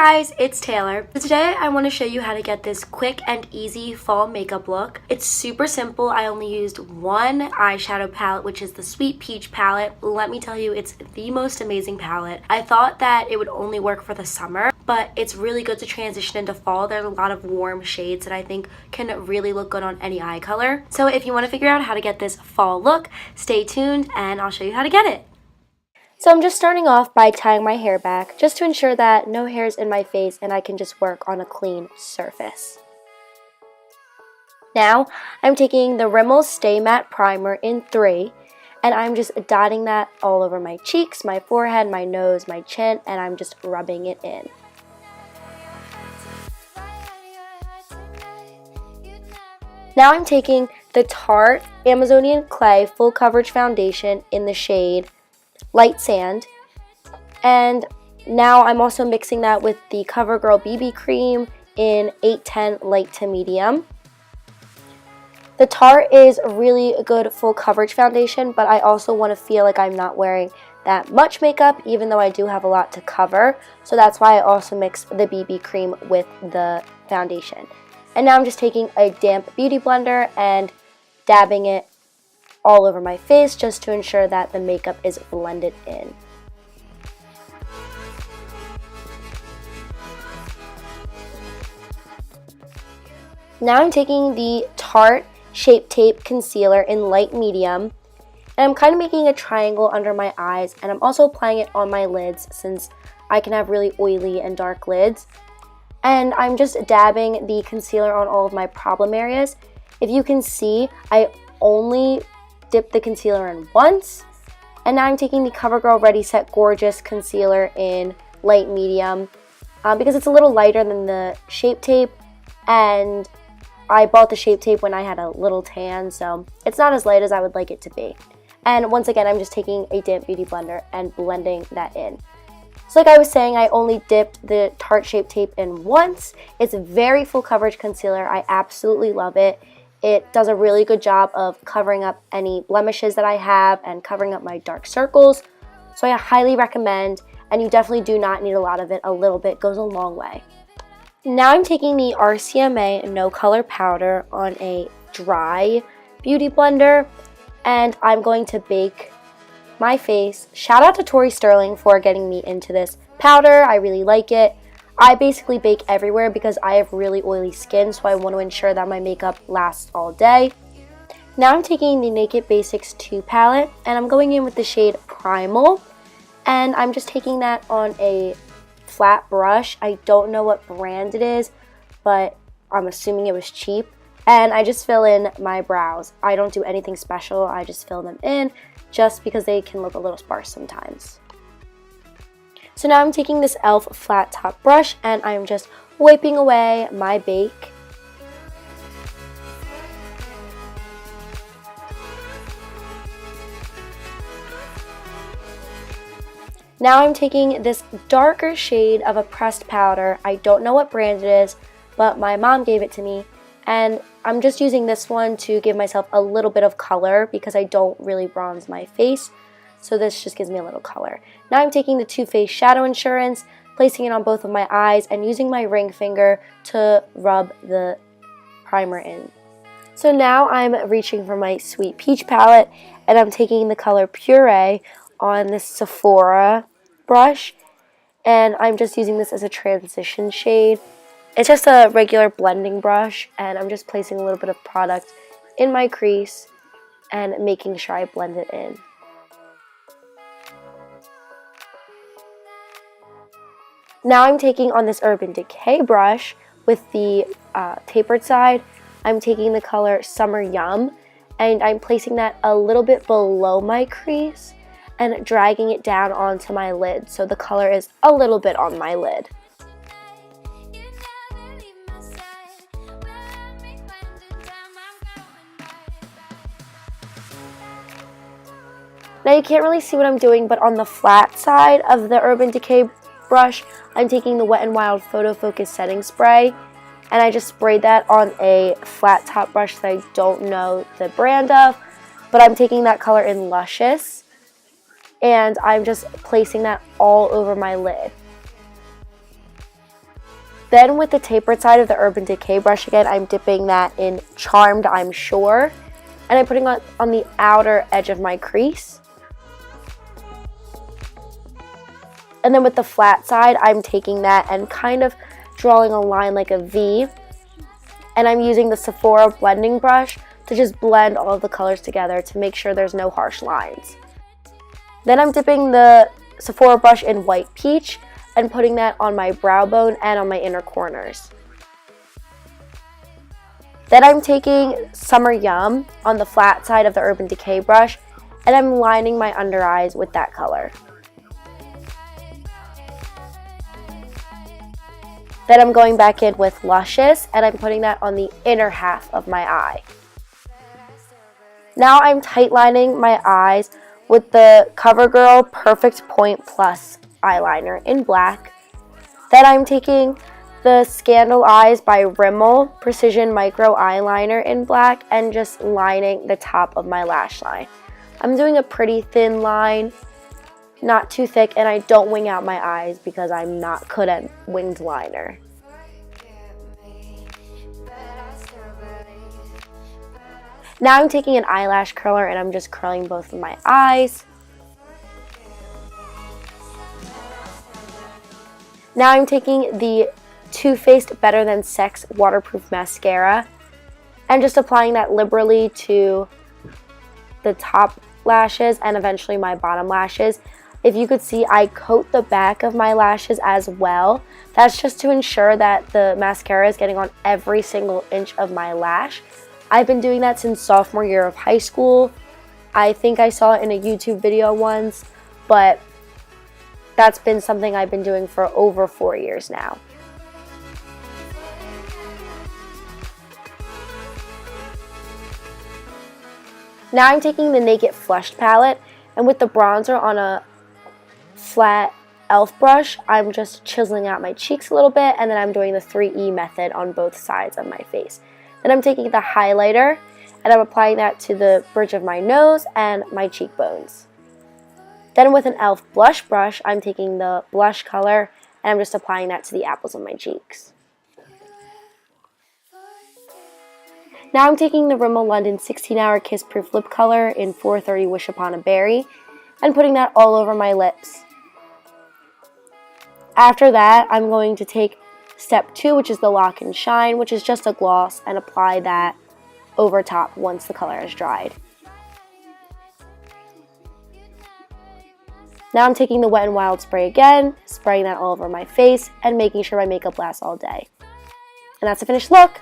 guys, it's Taylor. Today I want to show you how to get this quick and easy fall makeup look. It's super simple. I only used one eyeshadow palette, which is the Sweet Peach palette. Let me tell you, it's the most amazing palette. I thought that it would only work for the summer, but it's really good to transition into fall. There's a lot of warm shades that I think can really look good on any eye color. So if you want to figure out how to get this fall look, stay tuned and I'll show you how to get it. So I'm just starting off by tying my hair back just to ensure that no hair's in my face and I can just work on a clean surface. Now I'm taking the REMX Stay Matte Primer in 3 and I'm just dotting that all over my cheeks, my forehead, my nose, my chin, and I'm just rubbing it in. Now I'm taking the Tarte Amazonian Clay Full Coverage Foundation in the shade Light Sand, and now I'm also mixing that with the CoverGirl BB Cream in 810 Light to Medium. The Tarte is a really good full coverage foundation, but I also want to feel like I'm not wearing that much makeup, even though I do have a lot to cover, so that's why I also mixed the BB Cream with the foundation. And now I'm just taking a damp beauty blender and dabbing it all over my face just to ensure that the makeup is blended in. Now I'm taking the Tarte Shape Tape Concealer in light medium, and I'm kind of making a triangle under my eyes, and I'm also applying it on my lids since I can have really oily and dark lids. And I'm just dabbing the concealer on all of my problem areas. If you can see, I only dip the concealer in once, and now I'm taking the CoverGirl Ready Set Gorgeous concealer in light medium because it's a little lighter than the Shape Tape, and I bought the Shape Tape when I had a little tan, so it's not as light as I would like it to be. And once again, I'm just taking a damp beauty blender and blending that in. So like I was saying, I only dipped the Tarte Shape Tape in once. It's a very full coverage concealer. I absolutely love it. It does a really good job of covering up any blemishes that I have and covering up my dark circles. So I highly recommend, and you definitely do not need a lot of it. A little bit goes a long way. Now I'm taking the RCMA No Color Powder on a dry beauty blender, and I'm going to bake my face. Shout out to Tori Sterling for getting me into this powder. I really like it. I basically bake everywhere because I have really oily skin, so I want to ensure that my makeup lasts all day. Now I'm taking the Naked Basics 2 palette, and I'm going in with the shade Primal, and I'm just taking that on a flat brush. I don't know what brand it is, but I'm assuming it was cheap, and I just fill in my brows. I don't do anything special. I just fill them in just because they can look a little sparse sometimes. So now I'm taking this e.l.f. flat top brush and I'm just wiping away my bake. Now I'm taking this darker shade of a pressed powder. I don't know what brand it is, but my mom gave it to me, and I'm just using this one to give myself a little bit of color because I don't really bronze my face. So this just gives me a little color. Now I'm taking the Too Faced Shadow Insurance, placing it on both of my eyes, and using my ring finger to rub the primer in. So now I'm reaching for my Sweet Peach palette, and I'm taking the color Puree on this Sephora brush, and I'm just using this as a transition shade. It's just a regular blending brush, and I'm just placing a little bit of product in my crease and making sure I blend it in. Now I'm taking on this Urban Decay brush with the tapered side. I'm taking the color Summer Yum, and I'm placing that a little bit below my crease and dragging it down onto my lid, so the color is a little bit on my lid. Now you can't really see what I'm doing, but on the flat side of the Urban Decay brush, I'm taking the Wet n Wild Photo Focus Setting Spray, and I just sprayed that on a flat top brush that I don't know the brand of, but I'm taking that color in Luscious, and I'm just placing that all over my lid. Then with the tapered side of the Urban Decay brush again, I'm dipping that in Charmed, I'm Sure. And I'm putting it on the outer edge of my crease. And then with the flat side, I'm taking that and kind of drawing a line like a V. And I'm using the Sephora blending brush to just blend all of the colors together to make sure there's no harsh lines. Then I'm dipping the Sephora brush in White Peach and putting that on my brow bone and on my inner corners. Then I'm taking Summer Yum on the flat side of the Urban Decay brush and I'm lining my under eyes with that color. Then I'm going back in with Luscious and I'm putting that on the inner half of my eye. Now I'm tightlining my eyes with the CoverGirl Perfect Point Plus eyeliner in black. Then I'm taking the Scandal Eyes by Rimmel Precision Micro Eyeliner in black and just lining the top of my lash line. I'm doing a pretty thin line, not too thick, and I don't wing out my eyes because I'm not good at winged liner. Now I'm taking an eyelash curler and I'm just curling both of my eyes. Now I'm taking the Too Faced Better Than Sex waterproof mascara and just applying that liberally to the top lashes and eventually my bottom lashes. If you could see, I coat the back of my lashes as well. That's just to ensure that the mascara is getting on every single inch of my lash. I've been doing that since sophomore year of high school. I think I saw it in a YouTube video once, but that's been something I've been doing for over 4 years now. Now I'm taking the Naked Flushed palette, and with the bronzer on a flat e.l.f. brush, I'm just chiseling out my cheeks a little bit, and then I'm doing the 3E method on both sides of my face. Then I'm taking the highlighter, and I'm applying that to the bridge of my nose and my cheekbones. Then with an e.l.f. blush brush, I'm taking the blush color, and I'm just applying that to the apples of my cheeks. Now I'm taking the Rimmel London 16-Hour Kiss Proof Lip Color in 430 Wish Upon a Berry and putting that all over my lips. After that, I'm going to take step 2, which is the Lock and Shine, which is just a gloss, and apply that over top once the color has dried. Now I'm taking the Wet n Wild spray again, spraying that all over my face, and making sure my makeup lasts all day. And that's the finished look!